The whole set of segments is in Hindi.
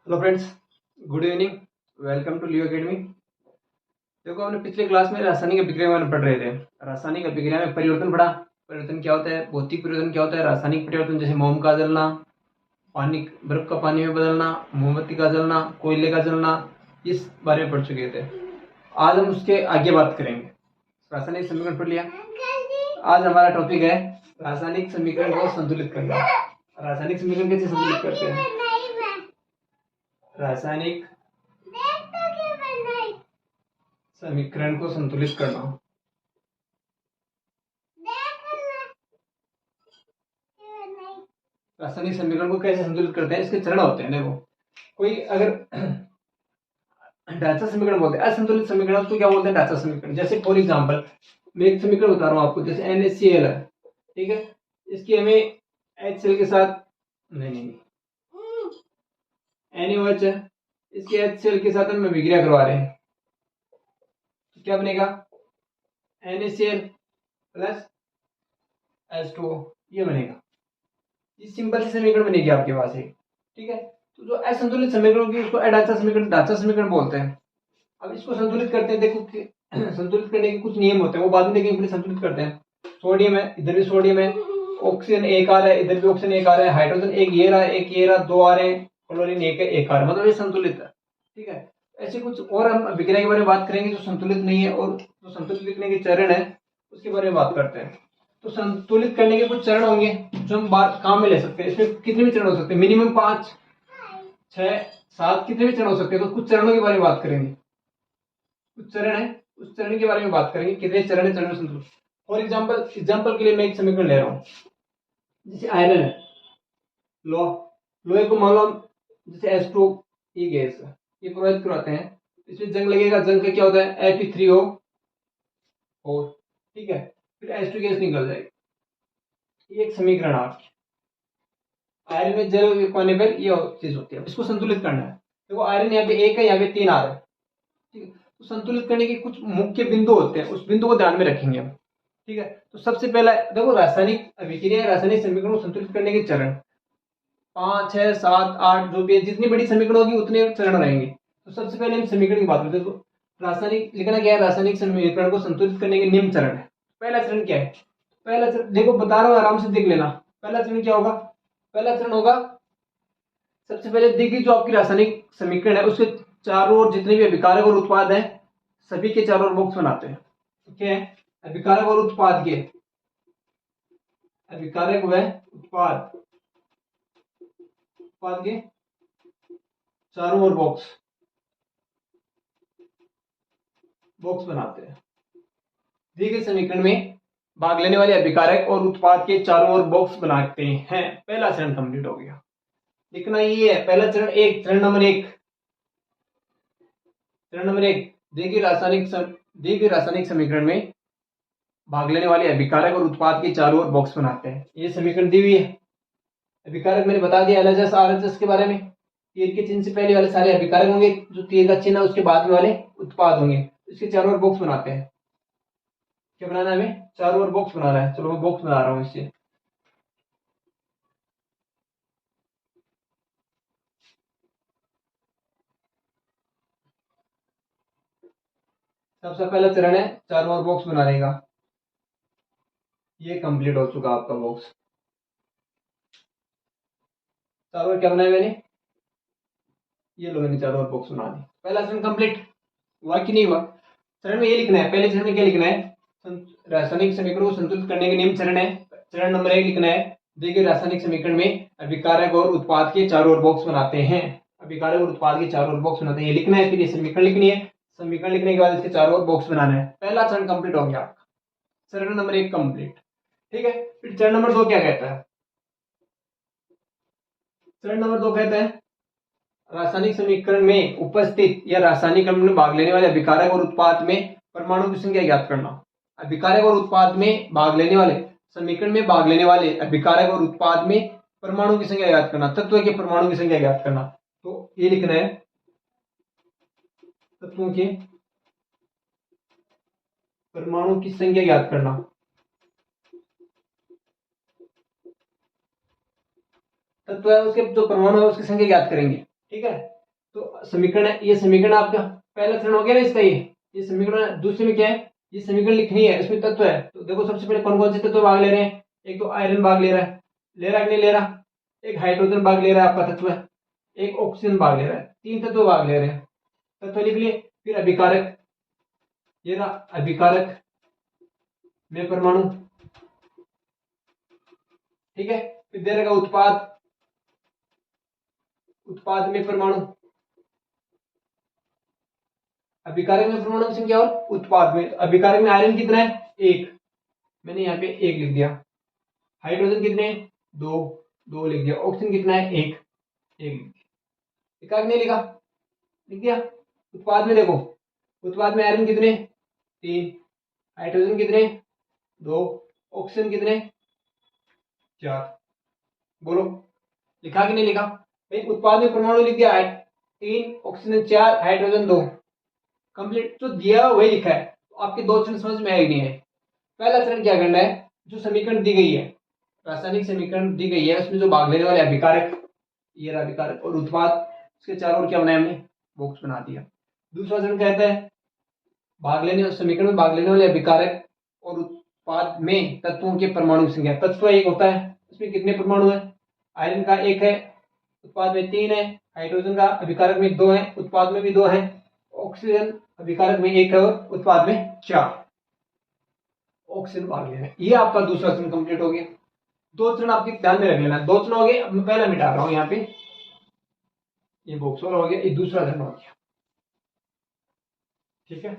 Hello friends, good evening. Welcome to Leo academy. देखो, हमने पिछले क्लास में रासायनिक अभिक्रिया में पढ़ रहे थे। रासायनिक अभिक्रिया में परिवर्तन पढ़ा। परिवर्तन क्या होता है, भौतिक परिवर्तन क्या होता है, रासायनिक परिवर्तन जैसे मोम का जलना, पानी बर्फ का पानी में बदलना, मोमबत्ती का जलना, कोयले का जलना, इस बारे में पढ़ चुके थे। आज हम उसके आगे बात करेंगे। रासायनिक समीकरण पढ़ लिया। आज हमारा टॉपिक है रासायनिक समीकरण को संतुलित करना। रासायनिक समीकरण कैसे संतुलित करते हैं? रासायनिक समीकरण को संतुलित करना। रासायनिक समीकरण को कैसे संतुलित करते हैं, इसके चरण होते हैं। देखो, कोई अगर ढांचा समीकरण बोलते हैं, असंतुलित समीकरण उसको क्या बोलते हैं? ढांचा समीकरण। जैसे फॉर एग्जांपल मैं एक समीकरण बता रहा हूँ आपको, जैसे NaCl है, ठीक है। इसकी हमें HCl के साथ नहीं NaOH है, इसके HCl के साथ हम अभिक्रिया करवा रहे हैं, तो क्या बनेगा? NaCl प्लस H2O, ये बनेगा। ये सिंपल सी समीकरण बनेगी आपके पास एक, ठीक है। तो जो असंतुलित समीकरण होगी उसको अढांचा समीकरण, ढांचा समीकरण बोलते हैं। अब इसको संतुलित करते हैं। देखो कि संतुलित करने के कुछ नियम होते हैं, वो बाद में देखेंगे, संतुलित करते हैं। सोडियम है, इधर भी सोडियम है, ऑक्सीजन एक आ रहा है, इधर भी ऑक्सीजन एक आ रहा है, हाइड्रोजन एक ये रहा है, एक ये रहा, दो आ रहे हैं, क्लोरीन एक आ रहा है, मतलब ये संतुलित है, ठीक है। ऐसे कुछ और हम अभिक्रिया के बारे में बात करेंगे जो संतुलित नहीं है, और जो संतुलित लिखने के चरण है उसके बारे में बात करते हैं। तो संतुलित करने के कुछ चरण होंगे जो हम बात काम में ले सकते हैं। इसमें कितने भी चरण हो सकते हैं, मिनिमम 5, 6, 7, कितने भी चरण हो सकते हैं। तो कुछ चरणों के बारे में बात करेंगे। कुछ चरण है, उस चरण के बारे में बात करेंगे, कितने चरण है, चरण में संतुलित। फॉर एग्जाम्पल के लिए मैं एक समीकरण ले रहा हूँ। जैसे आयरन है, लोहे को मान लो जैसे H2 ये गैस है, ये प्रभावित करवाते हैं, इसमें जंग लगेगा, जंग का क्या होता है? Fe3O4, ठीक है। फिर H2 गैस निकल जाएगी। ये एक समीकरण आपकी। आयरन में जल पाने पर ये चीज होती है। इसको संतुलित करना है। देखो, आयरन यहाँ पे 1 है, यहाँ पे 3 आ रहा है, ठीक है। तो संतुलित करने के कुछ मुख्य बिंदु होते हैं, उस बिंदु को ध्यान में रखेंगे हम, ठीक है। तो सबसे पहला देखो, रासायनिक अभिक्रिया, रासायनिक समीकरण को संतुलित करने के चरण 5, 6, 7, 8 जो भी है, जितनी बड़ी समीकरण होगी उतने चरण रहेंगे। तो सबसे पहले हम समीकरण की बात करते हैं। तो रासायनिक लिखना क्या है? रासायनिक समीकरण को संतुलित करने के निम्न चरण है। पहला चरण क्या है? पहला चरण देखो, बता रहा हूं, आराम से देख लेना। पहला चरण क्या होगा? पहला चरण होगा, सबसे पहले देखिए, जो आपकी रासायनिक समीकरण है उसके चारों ओर जितने भी अभिकारक और उत्पाद हैं, सभी के चारों ओर बॉक्स बनाते हैं। ठीक है, अभिकारक और उत्पाद के, अभिकारक व उत्पाद, उत्पाद के चारों ओर बॉक्स बनाते हैं। दिए गए समीकरण में भाग लेने वाले अभिकारक और उत्पाद के चारों ओर बॉक्स बनाते हैं। पहला चरण कंप्लीट हो गया। लिखना ये है, पहला चरण एक, चरण नंबर एक, चरण नंबर एक, देखिए रासायनिक समीकरण में भाग लेने वाले अभिकारक और उत्पाद के चारों ओर बॉक्स बनाते हैं। ये समीकरण दी हुई है। अभिकारक मैंने बता दिया, एलएचएस आरएचएस के बारे में। तीर के चिन्ह से पहले वाले सारे अभिकारक होंगे, जो तीर का चिन्ह है उसके बाद में वाले उत्पाद होंगे। इसके चारों ओर बॉक्स बनाते हैं। क्या बनाना है हमें? चारों ओर बॉक्स बनाना है। चलो मैं बॉक्स बना रहा हूं इससे। सबसे पहला चरण है चारों ओर बॉक्स बनाने का। ये कंप्लीट हो चुका आपका बॉक्स। चारों ओर क्या बनाया मैंने? ये लो, मैंने चारों ओर बॉक्स बना दी। पहला चरण कंप्लीट हुआ कि नहीं हुआ? चरण में ये लिखना है, पहले चरण में क्या लिखना है? रासायनिक समीकरण को संतुलित करने के नियम चरण है। चरण नंबर 1 लिखना है, देखिए रासायनिक समीकरण में अभिकारक और उत्पाद के चारों ओर बॉक्स बनाते हैं। अभिकारक और उत्पाद के चारों ओर बॉक्स बनाते हैं, ये लिखना है। फिर ये समीकरण लिखनी है। समीकरण लिखने के बाद इसके चारों ओर बॉक्स बनाना है। पहला चरण कंप्लीट हो गया आपका। चरण नंबर 1 कंप्लीट, ठीक है। फिर चरण नंबर 2 क्या कहता है? चरण नंबर 2 कहता है, रासायनिक समीकरण में उपस्थित या रासायनिक क्रम में भाग लेने वाले अभिकारक और उत्पाद में परमाणु की संख्या ज्ञात करना। अभिकारक और उत्पाद में भाग लेने वाले, समीकरण में भाग लेने वाले अभिकारक और उत्पाद में परमाणु की संख्या ज्ञात करना, तत्व के परमाणु की संख्या ज्ञात करना। तो ये लिखना है, तत्वों के परमाणु की संख्या ज्ञात करना। तत्व है उसके जो परमाणु है उसकी संख्या ज्ञात करेंगे, ठीक है, तो समीकरण है, ये समीकरण आपका पहला चरण हो गया ना इसका, ये समीकरण। दूसरे में क्या है, ये समीकरण लिखनी है, इसमें तत्व है। तो देखो सबसे पहले कौन कौन से तत्व भाग ले रहे हैं। एक तो आयरन भाग ले रहा है, ले रहा है कि नहीं ले रहा। एक हाइड्रोजन भाग ले रहा है आपका तत्व है, एक ऑक्सीजन भाग ले रहा है, 3 तत्व भाग ले रहे हैं। तत्व लिख लिए। फिर अभिकारक, ये रहा अभिकारक में परमाणु, ठीक है। फिर दे रहेगा उत्पाद, उत्पाद में परमाणु, अभिकारक में परमाणु की संख्या और उत्पाद में। अभिकारक में आयरन कितना है, 1, मैंने यहाँ पे 1 लिख दिया। हाइड्रोजन कितने, 2 लिख दिया। ऑक्सीजन कितना है, 1 लिख दिया। एकाक नहीं लिखा, लिख दिया। उत्पाद में देखो, उत्पाद में आयरन कितने, 3, हाइड्रोजन कितने, 2, ऑक्सीजन कितने, 4। बोलो लिखा कि नहीं लिखा भाई। उत्पाद में परमाणु लिख दिया, 3, ऑक्सीजन 4, हाइड्रोजन 2, कंप्लीट। तो दिया वही लिखा है। तो आपके 2 चरण समझ में आए नहीं है। पहला चरण क्या करना है, जो समीकरण दी गई है, रासायनिक समीकरण दी गई है, उसमें जो भाग लेने वाले अभिकारक, ये रहा अभिकारक और उत्पाद, उसके चारों ओर क्या बनाया हमने, बॉक्स बना दिया। दूसरा चरण कहता है भाग लेने, समीकरण में भाग लेने वाले अभिकारक और उत्पाद में तत्वों के परमाणु की संख्या। तत्व एक होता है, उसमें कितने परमाणु है, आयरन का 1 है, उत्पाद में 3 है, हाइड्रोजन का अभिकारक में 2 है, उत्पाद में भी 2 है, ऑक्सीजन अभिकारक में 1 है और उत्पाद में 4। ऑक्सीजन भाग लेना है। ये आपका दूसरा चरण कंप्लीट हो गया। 2 चरण आपके ध्यान में रख लेना। 2 चरण हो गए। अब मैं पहला मिटा रहा हूं यहाँ पे, ये बॉक्स वाला हो गया, ये दूसरा चरण हो गया, ठीक है।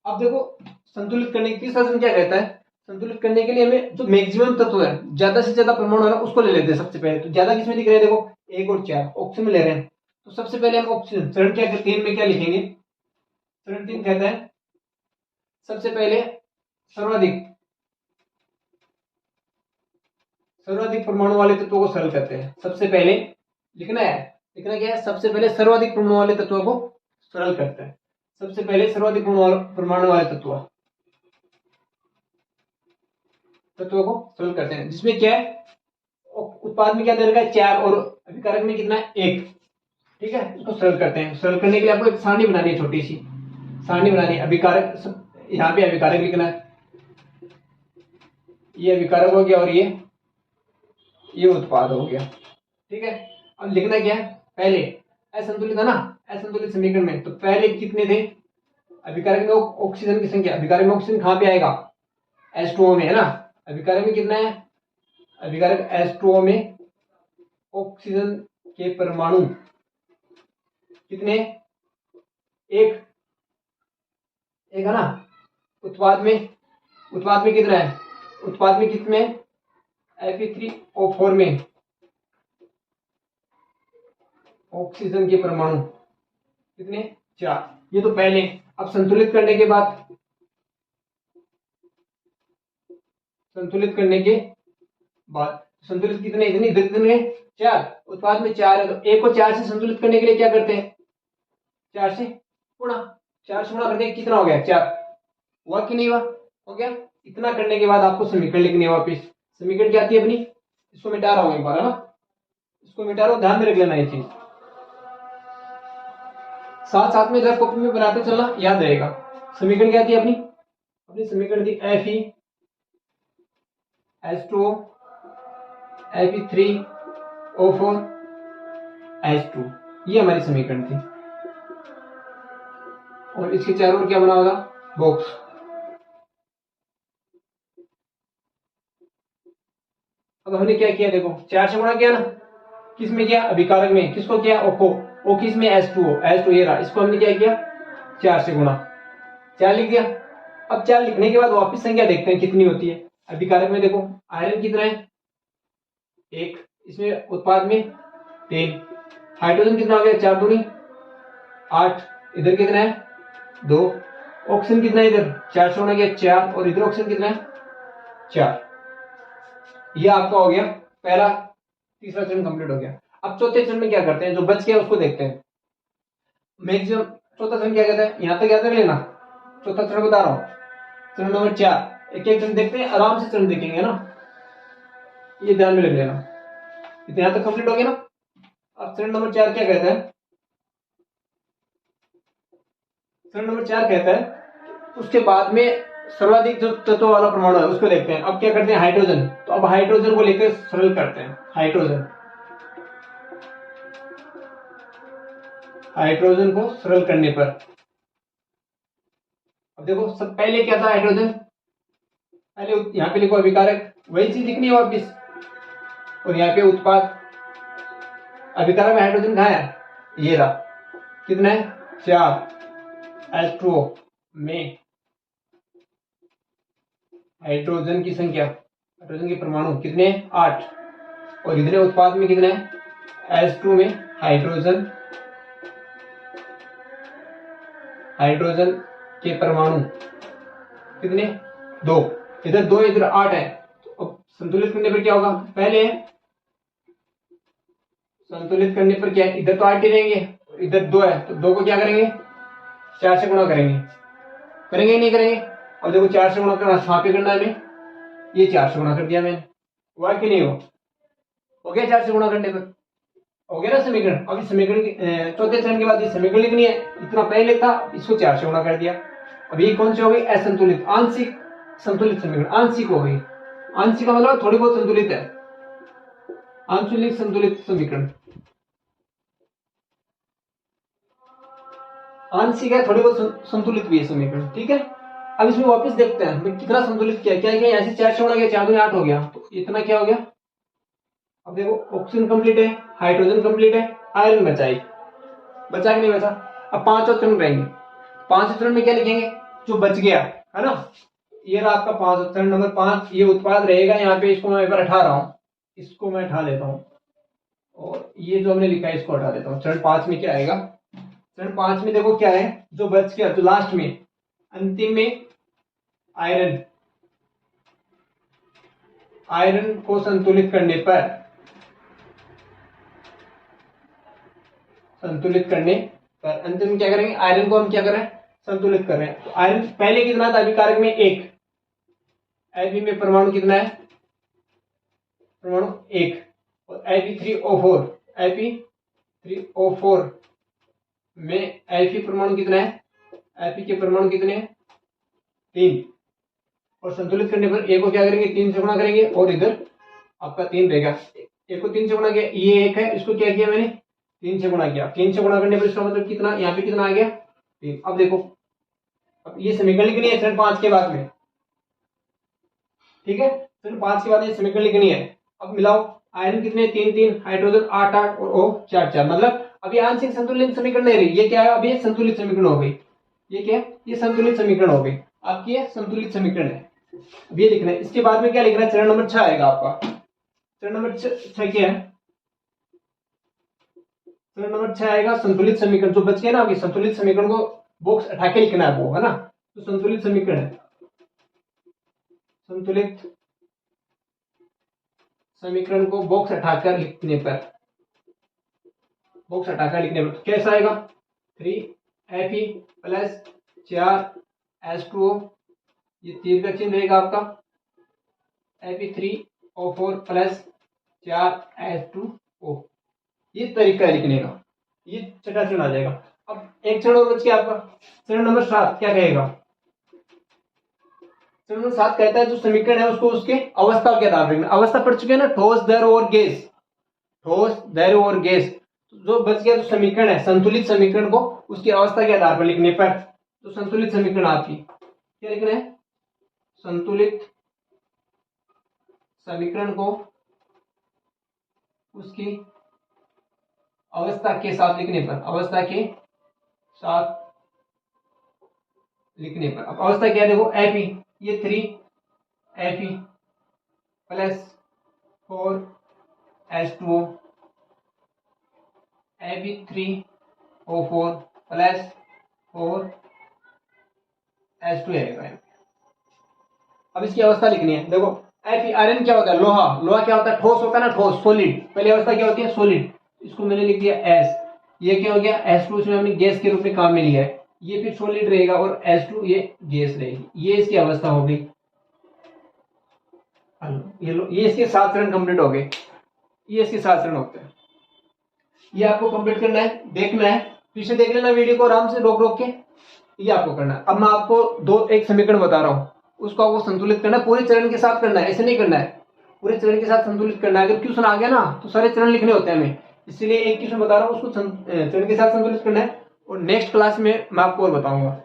अब देखो संतुलित करने की तीसरा चरण क्या कहता है, संतुलित करने के लिए हमें जो मैक्सिमम तत्व है, ज्यादा से ज्यादा परमाणु है ना, उसको ले लेते हैं सबसे पहले। तो ज्यादा किसमें दिख रहे हैं, देखो 1 और 4 ऑक्सीजन में ले रहे हैं। तो सबसे पहले हम ऑक्सीजन, चरण क्या 3 में क्या लिखेंगे, चरण 3 कहता है सबसे पहले सर्वाधिक परमाणु वाले तत्वों को सरल करते हैं। सबसे पहले लिखना है, लिखना क्या है, सबसे पहले सर्वाधिक परमाणु वाले तत्वों को सरल करते हैं। सबसे पहले सर्वाधिक परमाणु वाले तत्वों को सरल करते हैं, जिसमें क्या है, उत्पाद में क्या दे रखा है, 4 और अभिकारक में कितना है, 1, ठीक है। उसको सरल करते हैं। सरल करने के लिए आपको एक सारणी बनानी है, छोटी सी सारणी बनानी है। अभिकारक, यहाँ पे अभिकारक लिखना है, ये अभिकारक हो गया और ये उत्पाद हो गया, ठीक है। अब लिखना क्या है, पहले असंतुलित है ना, असंतुलित समीकरण में तो पहले कितने थे, अभिकारक में ऑक्सीजन की संख्या, अभिकारक में ऑक्सीजन कहां पे आएगा, H2O में है ना। अभिकारक में कितना है, अभिकारक H2O में ऑक्सीजन के परमाणु कितने, 1 है ना। उत्पाद में कितना है, उत्पाद में कितने, Fe3O4 में ऑक्सीजन के परमाणु कितने, 4। ये तो पहले। अब संतुलित करने के बाद, संतुलित कितने, इतने 4, उत्पाद में 4 है। तो 1 को 4 से संतुलित करने के लिए क्या करते हैं, 4 से गुणा करते हैं, कितना हो गया, 4 हुआ कि नहीं हुआ, हो गया। इतना करने के बाद आपको समीकरण लिखनी है वापिस। समीकरण क्या आती है अपनी, इसको मिटा रहा हूं एक बार, है ना, इसको मिटा रहा हूं, ध्यान में रख लेना ये चीज, साथ साथ में रफ कॉपी में बनाते चलना, याद रहेगा। समीकरण क्या आती है अपनी समीकरण थी Fe H2O Fe3O4 H2, ये हमारी समीकरण थी। और इसके चारों ओर क्या बना होगा, बॉक्स। अब हमने क्या किया, देखो 4 से गुणा किया ना, किस में किया, अभिकारक में, किसको किया, ओ किस में, H2O ये रहा, इसको हमने क्या किया, 4 से गुणा, 4 लिख दिया। अब 4 लिखने के बाद वापस संख्या देखते हैं कितनी होती है। अभिकारक में देखो आयरन कितना है, 1, इसमें उत्पाद में 3, हाइड्रोजन कितना हो गया, 4 दूनी 8, इधर कितना है, 2, ऑक्सीजन कितना है, इधर 4 से गुणा किया 4, और इधर ऑक्सीजन कितना है, 4। यह आपका हो गया पहला, तीसरा चरण कंप्लीट हो गया। अब चौथे चरण में क्या करते हैं, जो बच गया उसको देखते हैं। मैक्सिमम चौथा चरण क्या कहता है, यहां तक याद रख लेना। चौथा चरण बता रहा हूं, चरण नंबर 4, एक एक चरण देखते हैं, आराम से चरण देखेंगे ना, ये ध्यान में रख लेना। यहां तक कंप्लीट हो गया ना। अब चरण नंबर 4 क्या कहता है, चरण नंबर 4 कहता है उसके बाद में सर्वाधिक जो तत्व वाला परमाणु है उसको देखते हैं। अब क्या करते हैं, हाइड्रोजन। तो अब हाइड्रोजन को लेकर सरल करते हैं। हाइड्रोजन को सरल करने पर अब देखो, सब पहले क्या था, हाइड्रोजन। पहले यहाँ पे लिखो अभिकारक, वही चीज लिखनी है वापिस। और यहाँ पे उत्पाद, अभिकारक में हाइड्रोजन कहाँ है, ये रहा। कितना है, 4। H2O में हाइड्रोजन की संख्या, हाइड्रोजन के परमाणु कितने, 8। और इतने उत्पाद में कितने हैं, H2 में हाइड्रोजन के परमाणु कितने, 2। इधर 2 इधर 8 है। तो अब संतुलित करने पर क्या होगा, पहले संतुलित करने पर क्या है, इधर तो 8 ही रहेंगे, इधर 2 है तो 2 को क्या करेंगे, 4 से गुणा करेंगे। करेंगे नहीं करेंगे। अब देखो 4 से गुणा करना, यहाँ पे करना है हमें, ये 4 से गुणा कर दिया मैंने, हुआ कि नहीं हो गया 4 से गुणा करने पर, हो गया ना समीकरण। अभी समीकरण चौथे चरण के बाद ये समीकरण लिखनी है। इतना पहले था, इसको 4 से गुणा कर दिया। अब ये कौन सी हो गई, असंतुलित। आंशिक संतुलित समीकरण, आंशिक हो गई। आंशिक का मतलब थोड़ी बहुत संतुलित है, आंशिक संतुलित समीकरण। आंशिक है, थोड़ी बहुत संतुलित भी है समीकरण, ठीक है। अब इसमें वापस देखते हैं कितना संतुलित किया, क्या क्या ऐसे 4 से गुणा किया, 4 दूनी 8 हो गया, तो इतना क्या हो गया। अब देखो ऑक्सीजन कंप्लीट है, हाइड्रोजन कंप्लीट है, आयरन बचा कि नहीं बचा। अब 5 और चरण रहेंगे। 5 चरण में क्या लिखेंगे, जो बच गया है ना, ये रहा आपका 5 चरण नंबर 5। ये उत्पाद रहेगा यहाँ पे, इसको मैं एक बार हटा रहा हूँ, इसको मैं हटा देता हूँ, और ये जो हमने लिखा है इसको हटा देता हूँ। चरण 5 में क्या आएगा, चरण 5 में देखो क्या है, जो बच गया, जो लास्ट में अंतिम में आयरन को संतुलित करने पर अंतिम में क्या करेंगे, आयरन को हम क्या कर रहे हैं, संतुलित कर रहे हैं। तो आयरन पहले कितना था, अभिकारक में 1, Ib में परमाणु कितना है, परमाणु 1, और Ip3O4 में Fe परमाणु कितना है, Fe के परमाणु कितने हैं, 3। और संतुलित करने पर एक को क्या करेंगे, 3 से गुणा करेंगे, और इधर आपका 3 रहेगा। एक को 3 से गुणा किया, ये 1 है, इसको क्या किया मैंने, 3 से गुणा किया। 3 से गुणा करने पर इसका मतलब कितना, यहाँ पे कितना आ गया, 3। अब देखो, अब ये समीकरण लिखनी है चरण 5 के बाद में, ठीक है। चरण 5 के बाद ये समीकरण लिखनी है। अब मिलाओ, आयरन कितने, 3, हाइड्रोजन 8, और O 4, मतलब अभी आंशिक संतुलित समीकरण नहीं रही, ये क्या है, अभी संतुलित समीकरण हो गई। ये क्या है, ये संतुलित समीकरण हो गई आपकी, ये संतुलित समीकरण है। अब ये लिखना है। इसके बाद में क्या लिखना है, चरण नंबर 6 आएगा आपका। चरण नंबर 6 क्या है, चरण नंबर 6 आएगा संतुलित समीकरण। जो बच गया ना, अभी संतुलित समीकरण को बॉक्स हटा के लिखना है, वो है ना। तो संतुलित समीकरण है, संतुलित समीकरण को बॉक्स हटाकर लिखने पर कैसा आएगा, 3Fe प्लस 4H2O, ये तीर का चिन्ह रहेगा आपका, Fe3O4 प्लस 4H2O। ये तरीका है लिखने का, ये छठा चरण आ जाएगा। अब एक चरण और बच गया आपका, चरण नंबर 7 क्या कहेगा, चरण नंबर 7 कहता है जो समीकरण है उसको उसके अवस्था के आधार पर लिखना। अवस्था पढ़ चुके हैं ना, ठोस, द्रव और गैस, ठोस, द्रव और गैस। जो बच गया जो समीकरण है, संतुलित समीकरण को उसकी अवस्था के आधार पर लिखने पर, तो संतुलित समीकरण आपकी क्या लिखना है, संतुलित समीकरण को उसकी अवस्था के साथ लिखने पर, अवस्था के साथ लिखने पर। अब अवस्था क्या है, देखो Fe, ये 3Fe plus 4H2O, Fe3O4 plus 4H2 आएगा। अब इसकी अवस्था लिखनी है। देखो Fe, आयरन क्या होता है, लोहा क्या होता है, ठोस होता है ना, ठोस, सॉलिड। पहली अवस्था क्या होती है, सॉलिड, इसको मैंने लिख दिया S। ये क्या हो गया, H2, इसमें हमने गैस के रूप में काम में लिया है, ये फिर सॉलिड रहेगा, और H2 ये गैस रहेगी। ये इसकी अवस्था हो गई। ये इसके 7 चरण कंप्लीट हो गए, ये इसके 7 चरण होते हैं। ये आपको कंप्लीट करना है, देखना है, पीछे देख लेना वीडियो को आराम से रोक के। ये आपको करना है। अब मैं आपको एक समीकरण बता रहा हूँ, उसको आपको संतुलित करना है, पूरे चरण के साथ करना है, ऐसे नहीं करना है, पूरे चरण के साथ संतुलित करना है। अगर क्वेश्चन आ गया ना तो सारे चरण लिखने होते हैं हमें, इसलिए एक क्वेश्चन बता रहा हूँ, उसको चरण के साथ संतुलित करना है। और नेक्स्ट क्लास में मैं आपको और बताऊंगा।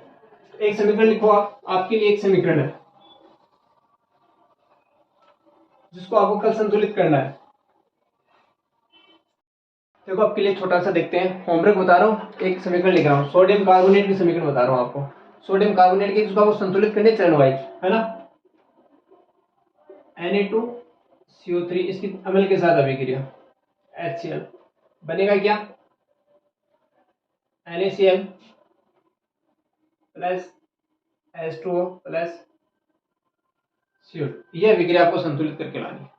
एक समीकरण लिखो आप, आपके लिए एक समीकरण है जिसको आपको कल संतुलित करना है। देखो आपके लिए छोटा सा देखते हैं, होमवर्क बता रहा हूँ, एक समीकरण लिख रहा हूँ, सोडियम कार्बोनेट की समीकरण बता रहा हूँ आपको, सोडियम कार्बोनेट की, जिसको आपको संतुलित करने चरण वाइज, है ना। Na2CO3 इसकी अम्ल के साथ अभिक्रिया HCl बनेगा क्या, NaCl plus H2O plus CO2। यह अभिक्रिया आपको संतुलित करके लानी है,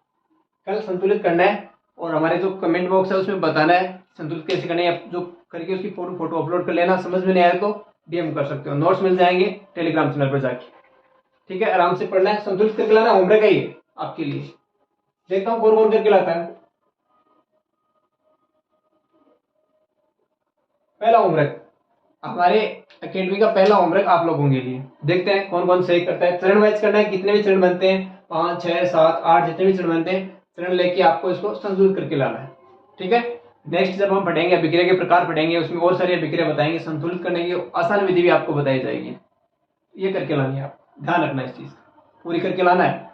कल संतुलित करना है। और हमारे जो कमेंट बॉक्स है उसमें बताना है संतुलित कैसे करना है, जो करके उसकी फोटो अपलोड कर लेना। समझ में नहीं आया तो DM कर सकते हो, नोट्स मिल जाएंगे टेलीग्राम चैनल पर जाके, ठीक है। आराम से पढ़ना है, संतुलित करके लाना, होमवर्क है ये आपके लिए। देखता हूँ कौन कौन करके लाता है। पहला होमवर्क हमारे अकेडमी का, पहला होमवर्क आप लोगों के लिए, देखते हैं कौन कौन सही करता है। चरण वाइज करना है, कितने भी चरण बनते हैं, 5 6 7 8 जितने भी चरण बनते हैं, चरण लेके आपको इसको संतुलित करके लाना है, ठीक है। नेक्स्ट जब हम पढ़ेंगे अभिक्रिया के प्रकार पढ़ेंगे, उसमें और सारी अभिक्रिया बताएंगे, संतुलित करने की आसान विधि भी आपको बताई जाएगी। ये करके लानी है, आप ध्यान रखना, इस चीज पूरी करके लाना है।